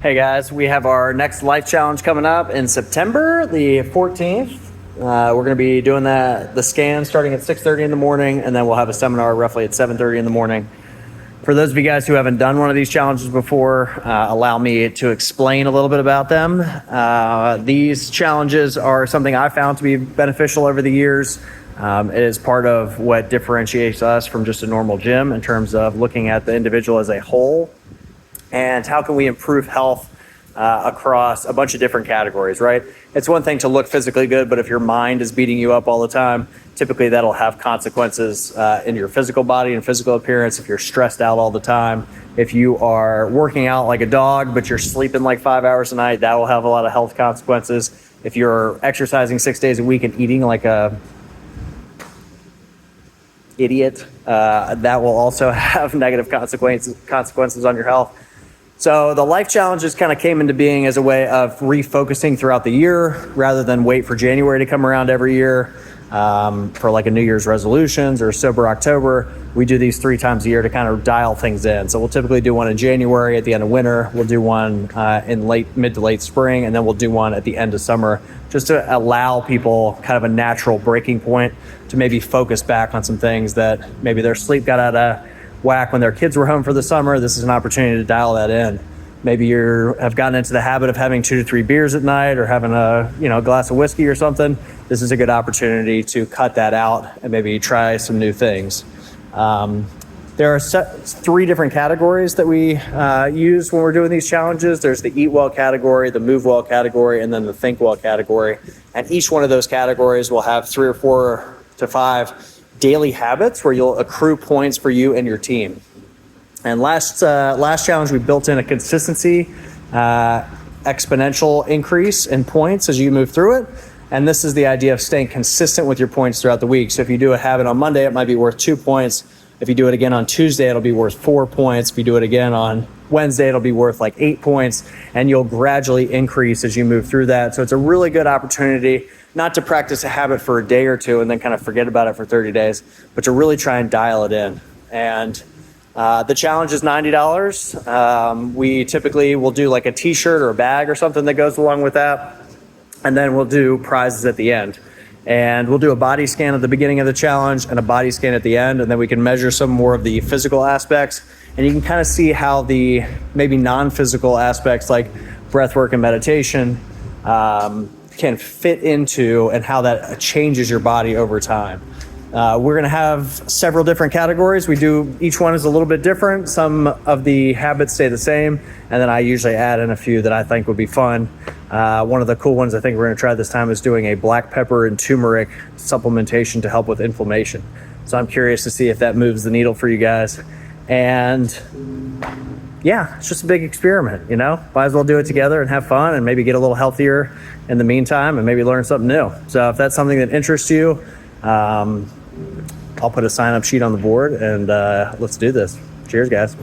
Hey guys, we have our next life challenge coming up in September the 14th. We're going to be doing the scan starting at 6:30 in the morning, and then we'll have a seminar roughly at 7:30 in the morning. For those of you guys who haven't done one of these challenges before, allow me to explain a little bit about them. These challenges are something I found to be beneficial over the years. It is part of what differentiates us from just a normal gym in terms of looking at the individual as a whole. And how can we improve health across a bunch of different categories, right? It's one thing to look physically good, but if your mind is beating you up all the time, typically that'll have consequences in your physical body and physical appearance. If you're stressed out all the time, if you are working out like a dog, but you're sleeping like 5 hours a night, that will have a lot of health consequences. If you're exercising 6 days a week and eating like a idiot, that will also have negative consequences on your health. So the life challenges kind of came into being as a way of refocusing throughout the year rather than wait for January to come around every year for like a New Year's resolutions or sober October. We do these 3 times a year to kind of dial things in. So we'll typically do one in January at the end of winter. We'll do one in mid to late spring, and then we'll do one at the end of summer, just to allow people kind of a natural breaking point to maybe focus back on some things that maybe their sleep got out of whack when their kids were home for the summer. This is an opportunity to dial that in. Maybe you have gotten into the habit of having 2 to 3 beers at night or having a glass of whiskey or something. This is a good opportunity to cut that out and maybe try some new things. There are 3 different categories that we use when we're doing these challenges. There's the eat well category, the move well category, and then the think well category. And each one of those categories will have 3 or 4 to 5 daily habits where you'll accrue points for you and your team. And last challenge, we built in a consistency exponential increase in points as you move through it. And this is the idea of staying consistent with your points throughout the week. So if you do a habit on Monday, it might be worth 2 points. If you do it again on Tuesday, it'll be worth 4 points. If you do it again on Wednesday, it'll be worth like 8 points, and you'll gradually increase as you move through that. So it's a really good opportunity not to practice a habit for a day or two and then kind of forget about it for 30 days, but to really try and dial it in. And the challenge is $90. We typically will do like a t-shirt or a bag or something that goes along with that. And then we'll do prizes at the end. And we'll do a body scan at the beginning of the challenge and a body scan at the end. And then we can measure some more of the physical aspects. And you can kind of see how the maybe non-physical aspects like breath work and meditation can fit into and how that changes your body over time. We're going to have several different categories. Each one is a little bit different. Some of the habits stay the same, and then I usually add in a few that I think would be fun. One of the cool ones I think we're going to try this time is doing a black pepper and turmeric supplementation to help with inflammation. So I'm curious to see if that moves the needle for you guys. And yeah, it's just a big experiment, Might as well do it together and have fun and maybe get a little healthier in the meantime and maybe learn something new. So if that's something that interests you, I'll put a sign-up sheet on the board, and let's do this. Cheers, guys.